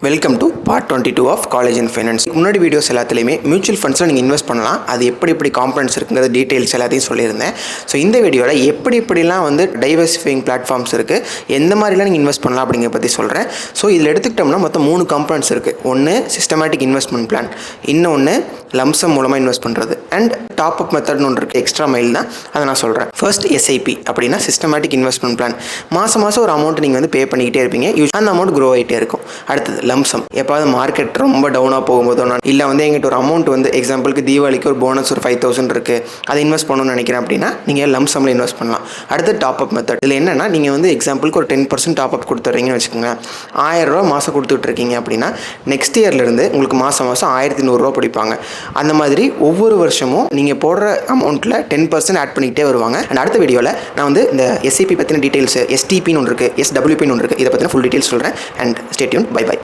Welcome to part 22 of college and finance. முன்னாடி videos எல்லாத்துலேயுமே mutual ஃபண்ட்ஸில் நீங்கள் இன்வெஸ்ட் பண்ணலாம், அது எப்படி காம்பனன்ட்ஸ் இருக்குங்கிறது டீட்டெயில்ஸ் எல்லாத்தையும் சொல்லியிருந்தேன். ஸோ இந்த வீடியோவில் எப்படிலாம் வந்து டைவர்சிஃபைங் பிளாட்ஃபார்ம்ஸ் இருக்குது, எந்த மாதிரிலாம் நீங்கள் இன்வெஸ்ட் பண்ணலாம் அப்படிங்கிற பற்றி சொல்கிறேன். ஸோ இதில் எடுத்துக்கிட்டோம்னா மொத்தம் 3 காம்பனன்ட்ஸ் இருக்குது. ஒன்று சிஸ்டமேட்டிக் இன்வெஸ்ட்மெண்ட் பிளான், இன்னொன்று லம்சம் மூலமாக இன்வெஸ்ட் பண்ணுறது, அண்ட் டாப் அப் மெத்தட்னு ஒன்று இருக்குது, எக்ஸ்ட்ரா மைல் தான், அதை நான் சொல்கிறேன். ஃபர்ஸ்ட் எஸ்ஐபி அப்படின்னா சிஸ்டமேட்டிக் இன்வெஸ்ட்மெண்ட் பிளான். மாதம் ஒரு அமௌண்ட் நீங்கள் வந்து பே பண்ணிக்கிட்டே இருப்பீங்க, அந்த அமௌண்ட் க்ரோ ஆகிட்டே இருக்கும். அடுத்தது லம்சம், எப்பாவது மார்க்கெட் ரொம்ப டவுனாக போகும்போதோ இல்லை வந்து எங்கிட்ட ஒரு அமௌண்ட் வந்து எக்ஸாம்பிளுக்கு தீபாவளிக்கு ஒரு போனஸ் ஒரு 5,000 இருக்குது, அதை இன்வெஸ்ட் பண்ணணும்னு நினைக்கிறேன் அப்படின்னா நீங்கள் லம்சமில் இன்வெஸ்ட் பண்ணலாம். அடுத்து டாப் அப் மெத்தட். இதில் என்னென்னா நீங்கள் வந்து எக்ஸாம்பிளுக்கு ஒரு 10% டாப் அப் கொடுத்துட்றீங்கன்னு வச்சுக்கோங்க. 1000 ரூபா மாதம் கொடுத்துட்ருக்கீங்க அப்படின்னா நெக்ஸ்ட் இயர்லேருந்து உங்களுக்கு மாதம் 1100 பிடிப்பாங்க. அந்த மாதிரி ஒவ்வொரு வருஷமும் நீங்கள் போடுற அமௌண்ட்டில் 10% ஆட் பண்ணிக்கிட்டே வருவாங்க. அண்ட் அடுத்த வீடியோவில் நான் வந்து இந்த எஸ்ஐபி பற்றின டீட்டெயில்ஸ், எஸ்டிபின்னு ஒன்று இருக்குது, எஸ்டபிள்யூபின்னு ஒன்று இருக்குது, இதை பற்றின ஃபுல் டீட்டெயில்ஸ் சொல்கிறேன். And stay tune. பை.